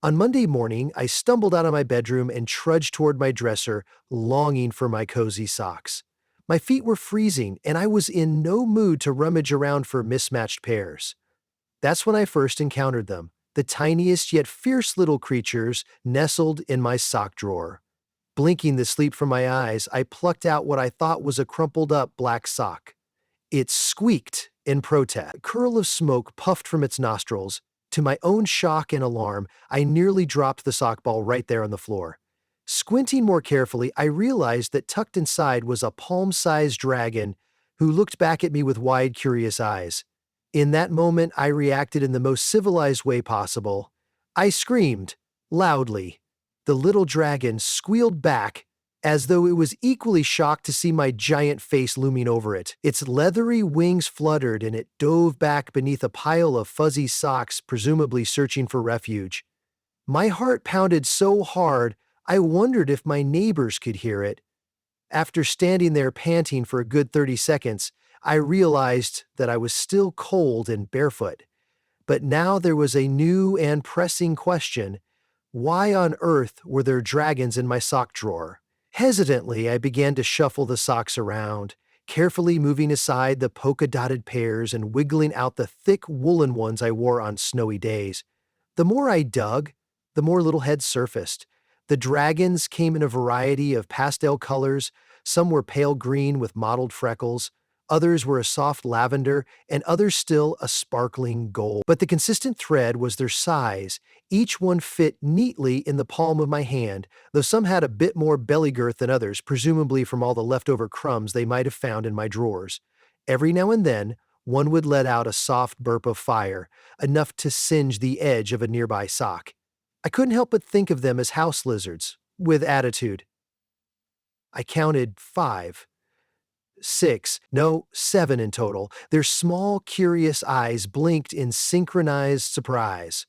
On Monday morning, I stumbled out of my bedroom and trudged toward my dresser, longing for my cozy socks. My feet were freezing, and I was in no mood to rummage around for mismatched pairs. That's when I first encountered them, the tiniest yet fierce little creatures nestled in my sock drawer. Blinking the sleep from my eyes, I plucked out what I thought was a crumpled up black sock. It squeaked in protest. A curl of smoke puffed from its nostrils. To my own shock and alarm, I nearly dropped the sock ball right there on the floor. Squinting more carefully, I realized that tucked inside was a palm-sized dragon who looked back at me with wide, curious eyes. In that moment, I reacted in the most civilized way possible. I screamed, loudly. The little dragon squealed back as though it was equally shocked to see my giant face looming over it. Its leathery wings fluttered and it dove back beneath a pile of fuzzy socks, presumably searching for refuge. My heart pounded so hard, I wondered if my neighbors could hear it. After standing there panting for a good 30 seconds, I realized that I was still cold and barefoot. But now there was a new and pressing question. Why on earth were there dragons in my sock drawer? Hesitantly, I began to shuffle the socks around, carefully moving aside the polka-dotted pairs and wiggling out the thick woolen ones I wore on snowy days. The more I dug, the more little heads surfaced. The dragons came in a variety of pastel colors. Some were pale green with mottled freckles. Others were a soft lavender, and others still a sparkling gold. But the consistent thread was their size. Each one fit neatly in the palm of my hand, though some had a bit more belly girth than others, presumably from all the leftover crumbs they might have found in my drawers. Every now and then, one would let out a soft burp of fire, enough to singe the edge of a nearby sock. I couldn't help but think of them as house lizards, with attitude. I counted 5. 6, no, 7 in total. Their small, curious eyes blinked in synchronized surprise.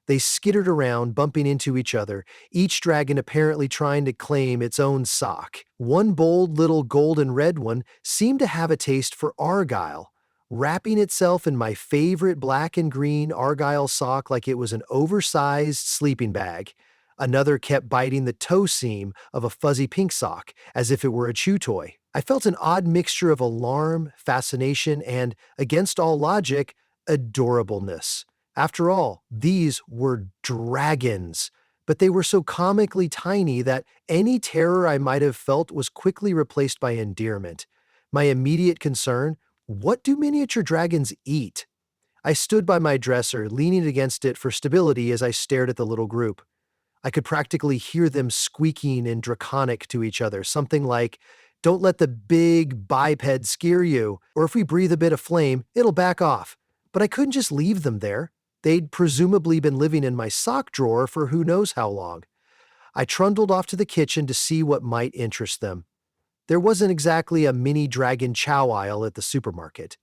They skittered around, bumping into each other, each dragon apparently trying to claim its own sock. One bold little gold and red one seemed to have a taste for argyle, wrapping itself in my favorite black and green argyle sock like it was an oversized sleeping bag. Another kept biting the toe seam of a fuzzy pink sock, as if it were a chew toy. I felt an odd mixture of alarm, fascination, and, against all logic, adorableness. After all, these were dragons, but they were so comically tiny that any terror I might have felt was quickly replaced by endearment. My immediate concern: what do miniature dragons eat? I stood by my dresser, leaning against it for stability as I stared at the little group. I could practically hear them squeaking in Draconic to each other, something like, "Don't let the big biped scare you," or "If we breathe a bit of flame, it'll back off." But I couldn't just leave them there. They'd presumably been living in my sock drawer for who knows how long. I trundled off to the kitchen to see what might interest them. There wasn't exactly a mini dragon chow aisle at the supermarket.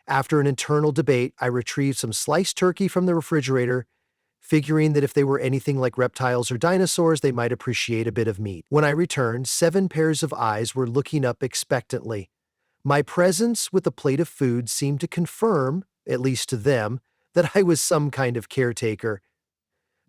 After an internal debate, I retrieved some sliced turkey from the refrigerator, figuring that if they were anything like reptiles or dinosaurs, they might appreciate a bit of meat. When I returned, 7 pairs of eyes were looking up expectantly. My presence with a plate of food seemed to confirm, at least to them, that I was some kind of caretaker.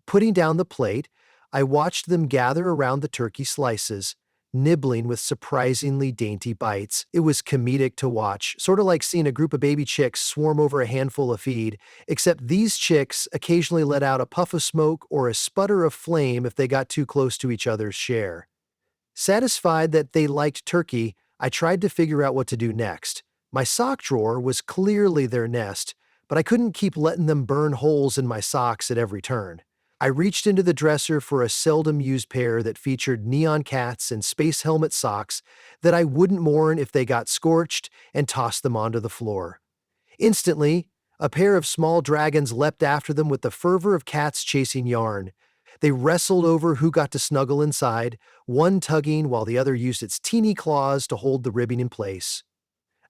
Putting down the plate, I watched them gather around the turkey slices, nibbling with surprisingly dainty bites. It was comedic to watch, sort of like seeing a group of baby chicks swarm over a handful of feed, except these chicks occasionally let out a puff of smoke or a sputter of flame if they got too close to each other's share. Satisfied that they liked turkey, I tried to figure out what to do next. My sock drawer was clearly their nest, but I couldn't keep letting them burn holes in my socks at every turn. I reached into the dresser for a seldom-used pair that featured neon cats and space helmet socks that I wouldn't mourn if they got scorched, and tossed them onto the floor. Instantly, a pair of small dragons leapt after them with the fervor of cats chasing yarn. They wrestled over who got to snuggle inside, one tugging while the other used its teeny claws to hold the ribbing in place.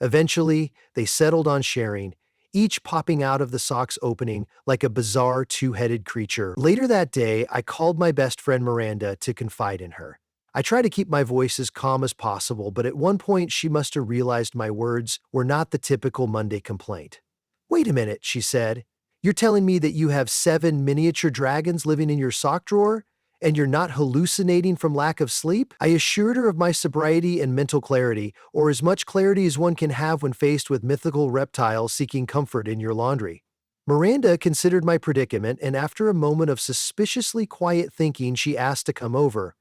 Eventually, they settled on sharing, each popping out of the sock's opening like a bizarre two-headed creature. Later that day, I called my best friend Miranda to confide in her. I tried to keep my voice as calm as possible, but at one point she must have realized my words were not the typical Monday complaint. "Wait a minute," she said. You're telling me that you have 7 miniature dragons living in your sock drawer? And you're not hallucinating from lack of sleep? I assured her of my sobriety and mental clarity, or as much clarity as one can have when faced with mythical reptiles seeking comfort in your laundry. Miranda considered my predicament, and after a moment of suspiciously quiet thinking, she asked to come over.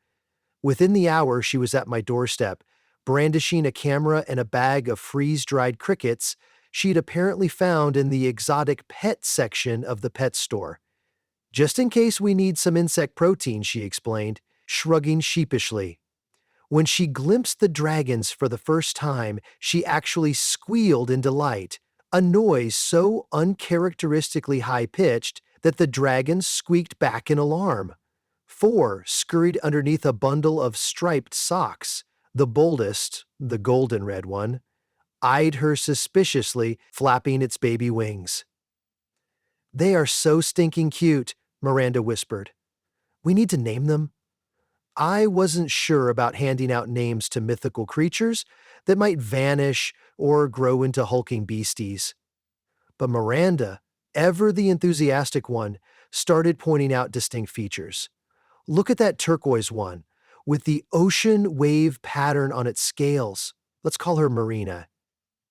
Within the hour, she was at my doorstep, brandishing a camera and a bag of freeze-dried crickets she'd apparently found in the exotic pet section of the pet store. Just in case we need some insect protein, she explained, shrugging sheepishly. When she glimpsed the dragons for the first time, she actually squealed in delight, a noise so uncharacteristically high-pitched that the dragons squeaked back in alarm. 4 scurried underneath a bundle of striped socks. The boldest, the golden red one, eyed her suspiciously, flapping its baby wings. "They are so stinking cute," Miranda whispered. "We need to name them." I wasn't sure about handing out names to mythical creatures that might vanish or grow into hulking beasties. But Miranda, ever the enthusiastic one, started pointing out distinct features. "Look at that turquoise one, with the ocean wave pattern on its scales. Let's call her Marina."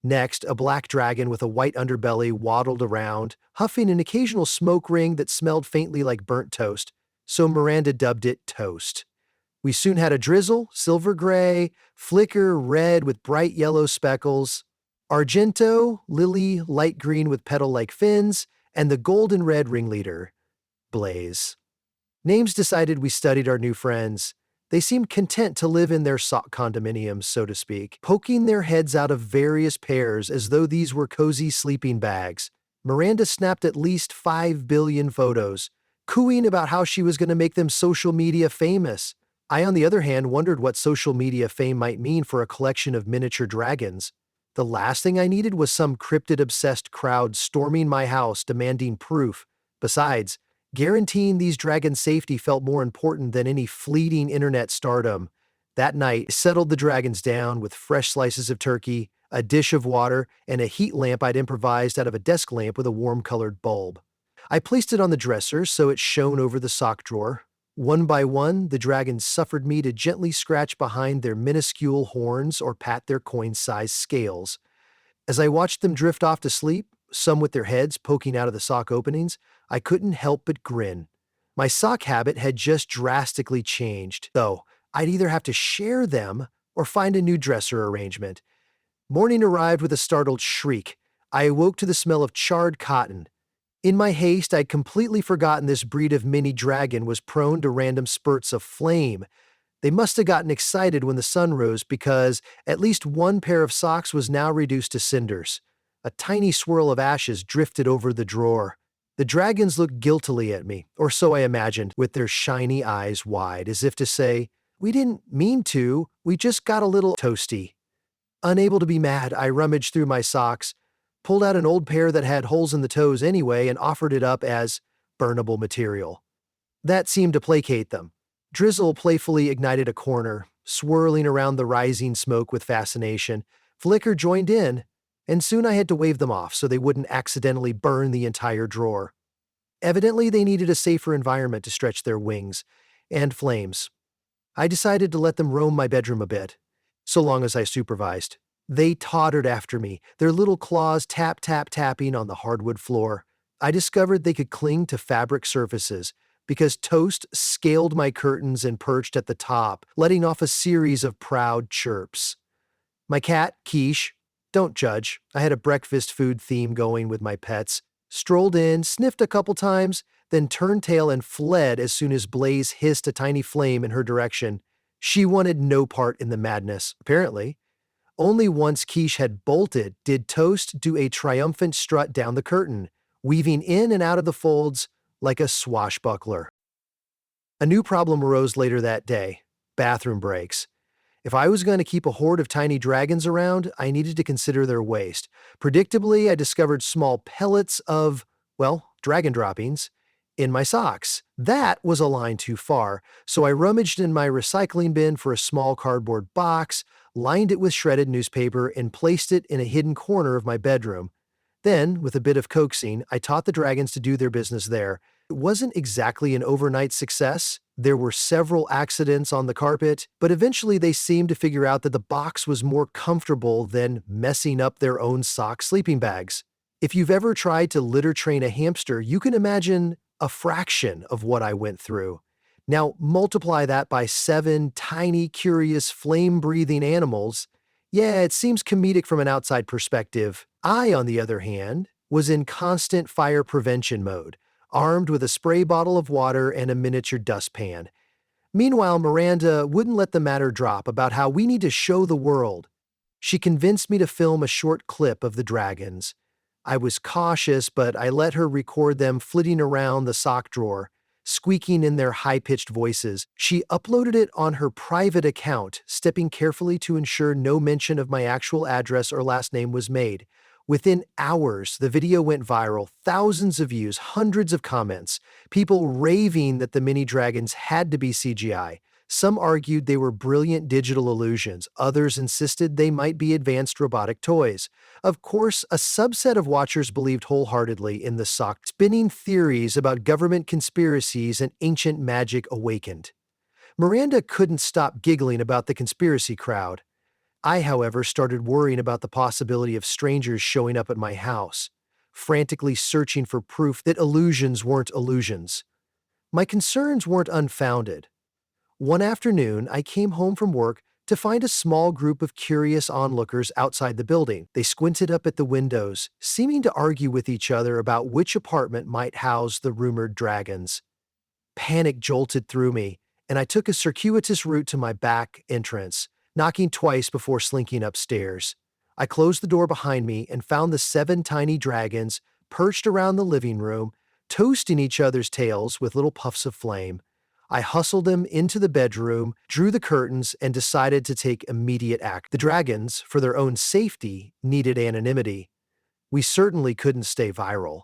Next, a black dragon with a white underbelly waddled around, huffing an occasional smoke ring that smelled faintly like burnt toast, so Miranda dubbed it Toast. We soon had a drizzle, silver gray, flicker red with bright yellow speckles, argento, lily light green with petal-like fins, and the golden red ringleader, Blaze. Names decided we studied our new friends. They seemed content to live in their sock condominiums, so to speak, poking their heads out of various pairs as though these were cozy sleeping bags. Miranda snapped at least 5 billion photos, cooing about how she was going to make them social media famous. I, on the other hand, wondered what social media fame might mean for a collection of miniature dragons. The last thing I needed was some cryptid-obsessed crowd storming my house demanding proof. Besides, guaranteeing these dragons' safety felt more important than any fleeting internet stardom. That night, I settled the dragons down with fresh slices of turkey, a dish of water, and a heat lamp I'd improvised out of a desk lamp with a warm-colored bulb. I placed it on the dresser so it shone over the sock drawer. One by one, the dragons suffered me to gently scratch behind their minuscule horns or pat their coin-sized scales. As I watched them drift off to sleep, some with their heads poking out of the sock openings, I couldn't help but grin. My sock habit had just drastically changed, though I'd either have to share them or find a new dresser arrangement. Morning arrived with a startled shriek. I awoke to the smell of charred cotton. In my haste, I'd completely forgotten this breed of mini dragon was prone to random spurts of flame. They must have gotten excited when the sun rose because at least one pair of socks was now reduced to cinders. A tiny swirl of ashes drifted over the drawer. The dragons looked guiltily at me, or so I imagined, with their shiny eyes wide, as if to say, "We didn't mean to, we just got a little toasty." Unable to be mad, I rummaged through my socks, pulled out an old pair that had holes in the toes anyway, and offered it up as burnable material. That seemed to placate them. Drizzle playfully ignited a corner, swirling around the rising smoke with fascination. Flicker joined in, and soon I had to wave them off so they wouldn't accidentally burn the entire drawer. Evidently, they needed a safer environment to stretch their wings, and flames. I decided to let them roam my bedroom a bit, so long as I supervised. They tottered after me, their little claws tap-tap-tapping on the hardwood floor. I discovered they could cling to fabric surfaces, because Toast scaled my curtains and perched at the top, letting off a series of proud chirps. My cat, Quiche, don't judge, I had a breakfast food theme going with my pets, strolled in, sniffed a couple times, then turned tail and fled as soon as Blaze hissed a tiny flame in her direction. She wanted no part in the madness, apparently. Only once Quiche had bolted did Toast do a triumphant strut down the curtain, weaving in and out of the folds like a swashbuckler. A new problem arose later that day: bathroom breaks. If I was going to keep a horde of tiny dragons around, I needed to consider their waste. Predictably, I discovered small pellets of, well, dragon droppings in my socks. That was a line too far, so I rummaged in my recycling bin for a small cardboard box, lined it with shredded newspaper, and placed it in a hidden corner of my bedroom. Then, with a bit of coaxing, I taught the dragons to do their business there. It wasn't exactly an overnight success. There were several accidents on the carpet, but eventually they seemed to figure out that the box was more comfortable than messing up their own sock sleeping bags. If you've ever tried to litter train a hamster, you can imagine a fraction of what I went through. Now, multiply that by 7 tiny, curious, flame breathing animals. Yeah, it seems comedic from an outside perspective. I, on the other hand, was in constant fire prevention mode, armed with a spray bottle of water and a miniature dustpan. Meanwhile, Miranda wouldn't let the matter drop about how we need to show the world. She convinced me to film a short clip of the dragons. I was cautious, but I let her record them flitting around the sock drawer, squeaking in their high-pitched voices. She uploaded it on her private account, stepping carefully to ensure no mention of my actual address or last name was made. Within hours, the video went viral, thousands of views, hundreds of comments, people raving that the mini dragons had to be CGI. Some argued they were brilliant digital illusions, others insisted they might be advanced robotic toys. Of course, a subset of watchers believed wholeheartedly in the sock. Spinning theories about government conspiracies and ancient magic awakened. Miranda couldn't stop giggling about the conspiracy crowd. I, however, started worrying about the possibility of strangers showing up at my house, frantically searching for proof that illusions weren't illusions. My concerns weren't unfounded. One afternoon, I came home from work to find a small group of curious onlookers outside the building. They squinted up at the windows, seeming to argue with each other about which apartment might house the rumored dragons. Panic jolted through me, and I took a circuitous route to my back entrance, knocking twice before slinking upstairs. I closed the door behind me and found the 7 tiny dragons perched around the living room, toasting each other's tails with little puffs of flame. I hustled them into the bedroom, drew the curtains, and decided to take immediate action. The dragons, for their own safety, needed anonymity. We certainly couldn't stay viral.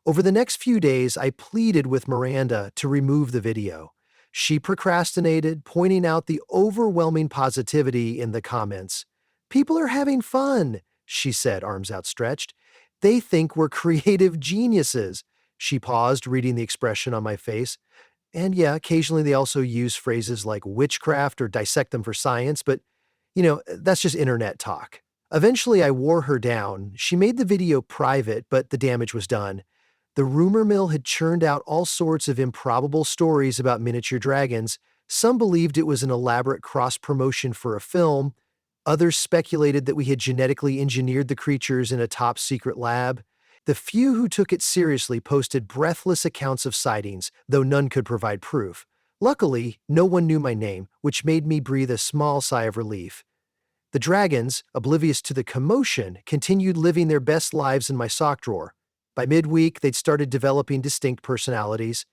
Over the next few days, I pleaded with Miranda to remove the video. She procrastinated, pointing out the overwhelming positivity in the comments. "People are having fun," she said, arms outstretched. "They think we're creative geniuses." She paused, reading the expression on my face. And yeah, occasionally they also use phrases like witchcraft or dissect them for science, but, that's just internet talk. Eventually, I wore her down. She made the video private, but the damage was done. The rumor mill had churned out all sorts of improbable stories about miniature dragons. Some believed it was an elaborate cross-promotion for a film. Others speculated that we had genetically engineered the creatures in a top-secret lab. The few who took it seriously posted breathless accounts of sightings, though none could provide proof. Luckily, no one knew my name, which made me breathe a small sigh of relief. The dragons, oblivious to the commotion, continued living their best lives in my sock drawer. By midweek, they'd started developing distinct personalities.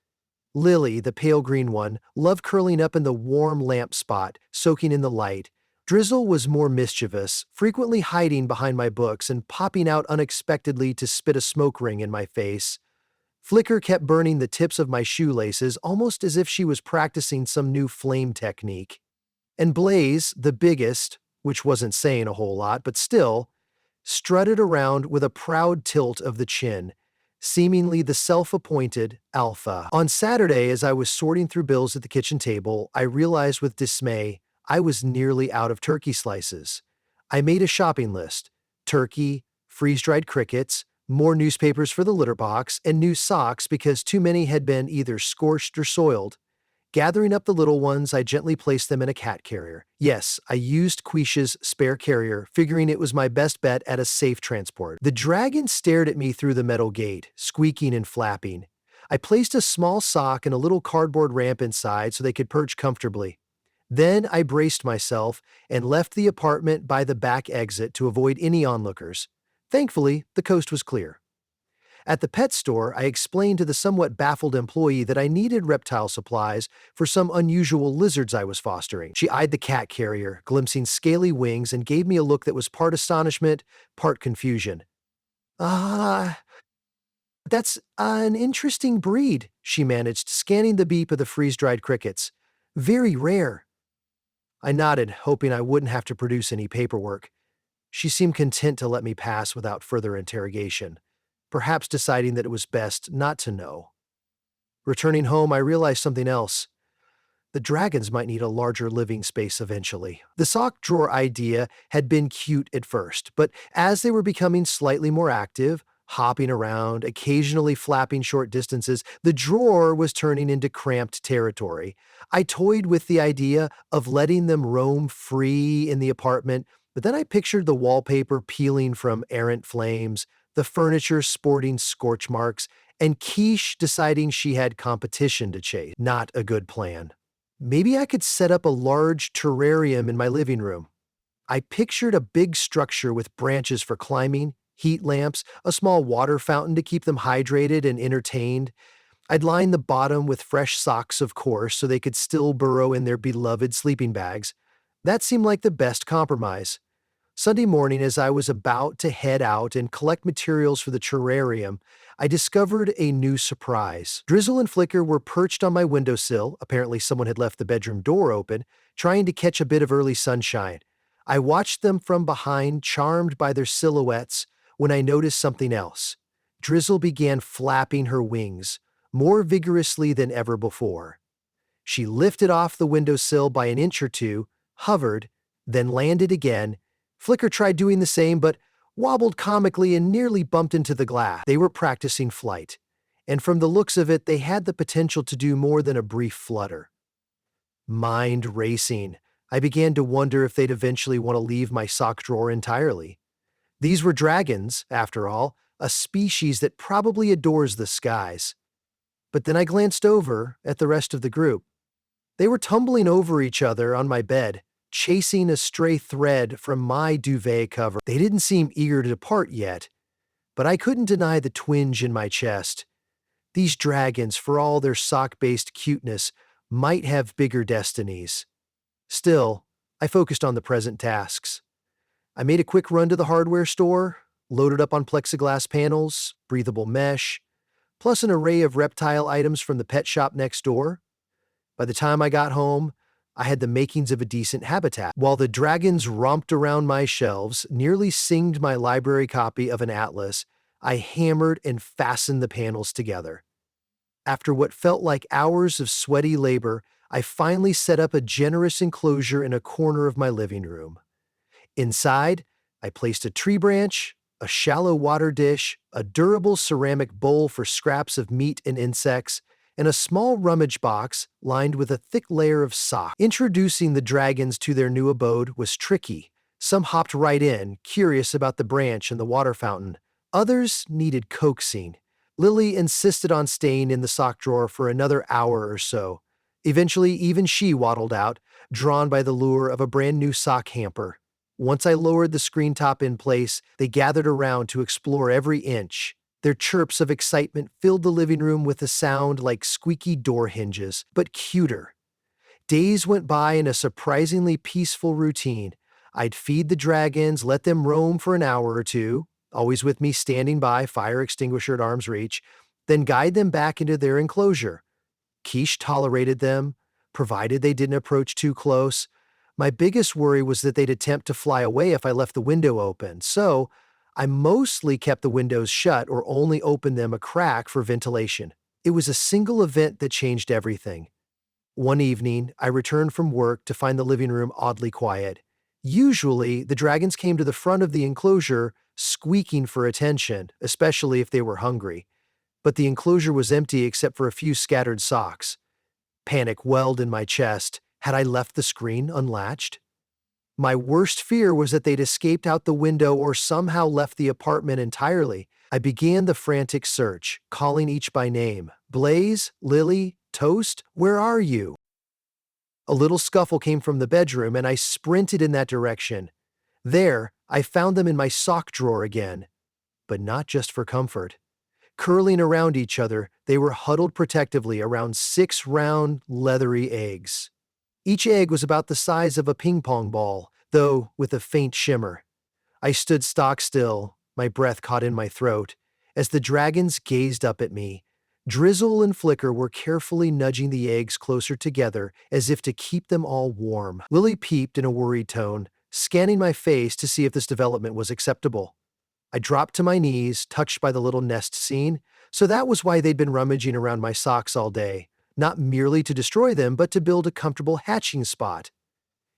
Lily, the pale green one, loved curling up in the warm lamp spot, soaking in the light. Drizzle was more mischievous, frequently hiding behind my books and popping out unexpectedly to spit a smoke ring in my face. Flicker kept burning the tips of my shoelaces, almost as if she was practicing some new flame technique. And Blaze, the biggest, which wasn't saying a whole lot, but still, strutted around with a proud tilt of the chin, seemingly the self-appointed alpha. On Saturday, as I was sorting through bills at the kitchen table, I realized with dismay I was nearly out of turkey slices. I made a shopping list: turkey, freeze-dried crickets, more newspapers for the litter box, and new socks because too many had been either scorched or soiled. Gathering up the little ones, I gently placed them in a cat carrier. Yes, I used Quisha's spare carrier, figuring it was my best bet at a safe transport. The dragon stared at me through the metal gate, squeaking and flapping. I placed a small sock and a little cardboard ramp inside so they could perch comfortably. Then I braced myself and left the apartment by the back exit to avoid any onlookers. Thankfully, the coast was clear. At the pet store, I explained to the somewhat baffled employee that I needed reptile supplies for some unusual lizards I was fostering. She eyed the cat carrier, glimpsing scaly wings, and gave me a look that was part astonishment, part confusion. "Ah, that's an interesting breed," she managed, scanning the beep of the freeze-dried crickets. "Very rare." I nodded, hoping I wouldn't have to produce any paperwork. She seemed content to let me pass without further interrogation, perhaps deciding that it was best not to know. Returning home, I realized something else. The dragons might need a larger living space eventually. The sock drawer idea had been cute at first, but as they were becoming slightly more active, hopping around, occasionally flapping short distances, the drawer was turning into cramped territory. I toyed with the idea of letting them roam free in the apartment, but then I pictured the wallpaper peeling from errant flames, the furniture sporting scorch marks, and Quiche deciding she had competition to chase. Not a good plan. Maybe I could set up a large terrarium in my living room. I pictured a big structure with branches for climbing, heat lamps, a small water fountain to keep them hydrated and entertained. I'd line the bottom with fresh socks, of course, so they could still burrow in their beloved sleeping bags. That seemed like the best compromise. Sunday morning, as I was about to head out and collect materials for the terrarium, I discovered a new surprise. Drizzle and Flicker were perched on my windowsill. Apparently, someone had left the bedroom door open, trying to catch a bit of early sunshine. I watched them from behind, charmed by their silhouettes, when I noticed something else. Drizzle began flapping her wings, more vigorously than ever before. She lifted off the windowsill by an inch or two, hovered, then landed again. Flicker tried doing the same, but wobbled comically and nearly bumped into the glass. They were practicing flight, and from the looks of it, they had the potential to do more than a brief flutter. Mind racing, I began to wonder if they'd eventually want to leave my sock drawer entirely. These were dragons, after all, a species that probably adores the skies. But then I glanced over at the rest of the group. They were tumbling over each other on my bed, chasing a stray thread from my duvet cover. They didn't seem eager to depart yet, but I couldn't deny the twinge in my chest. These dragons, for all their sock-based cuteness, might have bigger destinies. Still, I focused on the present tasks. I made a quick run to the hardware store, loaded up on plexiglass panels, breathable mesh, plus an array of reptile items from the pet shop next door. By the time I got home, I had the makings of a decent habitat. While the dragons romped around my shelves, nearly singed my library copy of an atlas, I hammered and fastened the panels together. After what felt like hours of sweaty labor, I finally set up a generous enclosure in a corner of my living room. Inside, I placed a tree branch, a shallow water dish, a durable ceramic bowl for scraps of meat and insects, and a small rummage box lined with a thick layer of sock. Introducing the dragons to their new abode was tricky. Some hopped right in, curious about the branch and the water fountain. Others needed coaxing. Lily insisted on staying in the sock drawer for another hour or so. Eventually, even she waddled out, drawn by the lure of a brand new sock hamper. Once I lowered the screen top in place, they gathered around to explore every inch. Their chirps of excitement filled the living room with a sound like squeaky door hinges, but cuter. Days went by in a surprisingly peaceful routine. I'd feed the dragons, let them roam for an hour or two, always with me standing by, fire extinguisher at arm's reach, then guide them back into their enclosure. Quiche tolerated them, provided they didn't approach too close. My biggest worry was that they'd attempt to fly away if I left the window open, so I mostly kept the windows shut or only opened them a crack for ventilation. It was a single event that changed everything. One evening, I returned from work to find the living room oddly quiet. Usually, the dragons came to the front of the enclosure, squeaking for attention, especially if they were hungry. But the enclosure was empty except for a few scattered socks. Panic welled in my chest. Had I left the screen unlatched? My worst fear was that they'd escaped out the window or somehow left the apartment entirely. I began the frantic search, calling each by name. Blaze, Lily, Toast, where are you? A little scuffle came from the bedroom, and I sprinted in that direction. There, I found them in my sock drawer again. But not just for comfort. Curling around each other, they were huddled protectively around 6 round, leathery eggs. Each egg was about the size of a ping-pong ball, though with a faint shimmer. I stood stock still, my breath caught in my throat, as the dragons gazed up at me. Drizzle and Flicker were carefully nudging the eggs closer together as if to keep them all warm. Lily peeped in a worried tone, scanning my face to see if this development was acceptable. I dropped to my knees, touched by the little nest scene, so that was why they'd been rummaging around my socks all day, not merely to destroy them, but to build a comfortable hatching spot.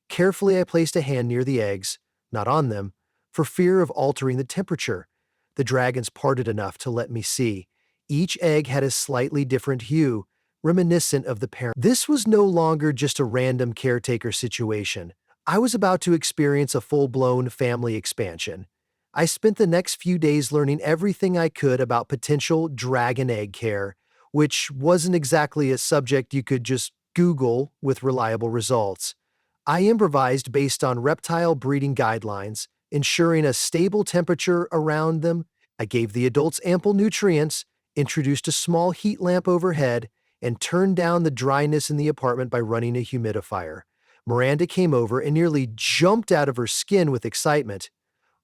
Carefully, I placed a hand near the eggs, not on them, for fear of altering the temperature. The dragons parted enough to let me see. Each egg had a slightly different hue, reminiscent of the parent. This was no longer just a random caretaker situation. I was about to experience a full-blown family expansion. I spent the next few days learning everything I could about potential dragon egg care, which wasn't exactly a subject you could just Google with reliable results. I improvised based on reptile breeding guidelines, ensuring a stable temperature around them. I gave the adults ample nutrients, introduced a small heat lamp overhead, and turned down the dryness in the apartment by running a humidifier. Miranda came over and nearly jumped out of her skin with excitement.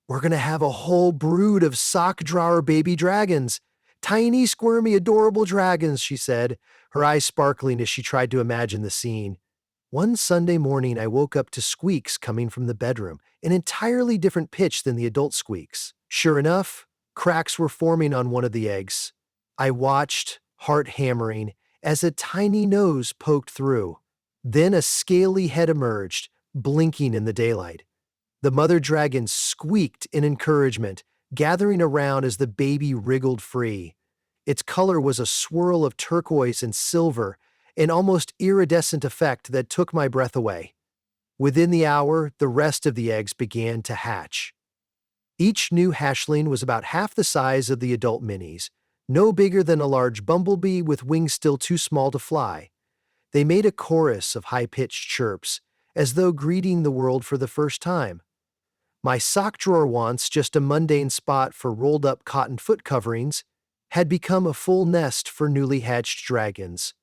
"We're gonna have a whole brood of sock drawer baby dragons. Tiny, squirmy, adorable dragons," she said, her eyes sparkling as she tried to imagine the scene. One Sunday morning, I woke up to squeaks coming from the bedroom, an entirely different pitch than the adult squeaks. Sure enough, cracks were forming on one of the eggs. I watched, heart hammering, as a tiny nose poked through. Then a scaly head emerged, blinking in the daylight. The mother dragon squeaked in encouragement, gathering around as the baby wriggled free. Its color was a swirl of turquoise and silver, an almost iridescent effect that took my breath away. Within the hour, the rest of the eggs began to hatch. Each new hatchling was about half the size of the adult minis, no bigger than a large bumblebee with wings still too small to fly. They made a chorus of high-pitched chirps, as though greeting the world for the first time. My sock drawer, once just a mundane spot for rolled-up cotton foot coverings, had become a full nest for newly hatched dragons.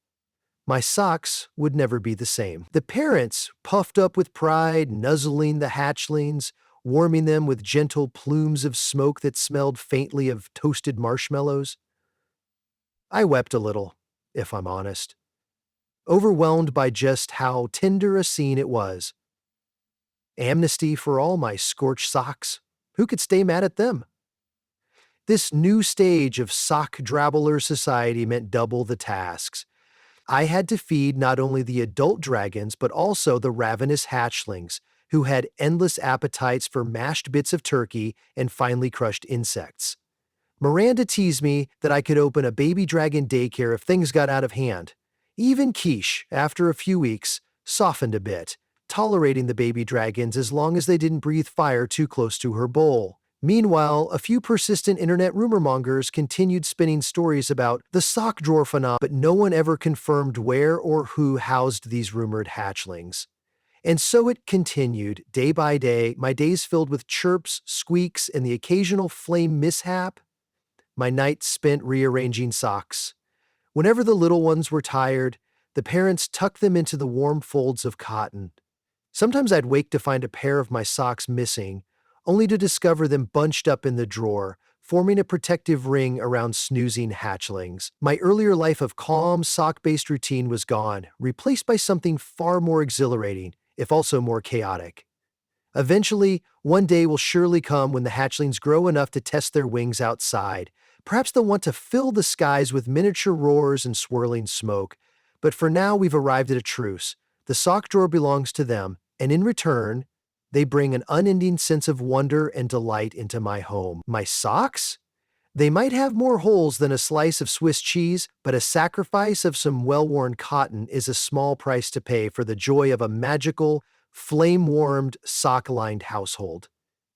My socks would never be the same. The parents, puffed up with pride, nuzzling the hatchlings, warming them with gentle plumes of smoke that smelled faintly of toasted marshmallows. I wept a little, if I'm honest, overwhelmed by just how tender a scene it was. Amnesty for all my scorched socks. Who could stay mad at them? This new stage of sock drabbler society meant double the tasks. I had to feed not only the adult dragons, but also the ravenous hatchlings, who had endless appetites for mashed bits of turkey and finely crushed insects. Miranda teased me that I could open a baby dragon daycare if things got out of hand. Even Quiche, after a few weeks, softened a bit, tolerating the baby dragons as long as they didn't breathe fire too close to her bowl. Meanwhile, a few persistent internet rumor mongers continued spinning stories about the sock drawer phenomenon, but no one ever confirmed where or who housed these rumored hatchlings. And so it continued, day by day, my days filled with chirps, squeaks, and the occasional flame mishap. My nights spent rearranging socks. Whenever the little ones were tired, the parents tucked them into the warm folds of cotton. Sometimes I'd wake to find a pair of my socks missing, only to discover them bunched up in the drawer, forming a protective ring around snoozing hatchlings. My earlier life of calm, sock-based routine was gone, replaced by something far more exhilarating, if also more chaotic. Eventually, one day will surely come when the hatchlings grow enough to test their wings outside. Perhaps they'll want to fill the skies with miniature roars and swirling smoke. But for now, we've arrived at a truce. The sock drawer belongs to them, and in return, they bring an unending sense of wonder and delight into my home. My socks? They might have more holes than a slice of Swiss cheese, but a sacrifice of some well-worn cotton is a small price to pay for the joy of a magical, flame-warmed, sock-lined household.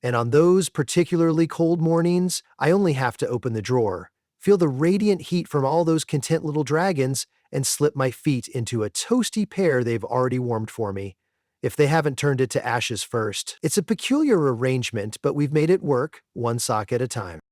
And on those particularly cold mornings, I only have to open the drawer, feel the radiant heat from all those content little dragons, and slip my feet into a toasty pair they've already warmed for me. If they haven't turned it to ashes first. It's a peculiar arrangement, but we've made it work, one sock at a time.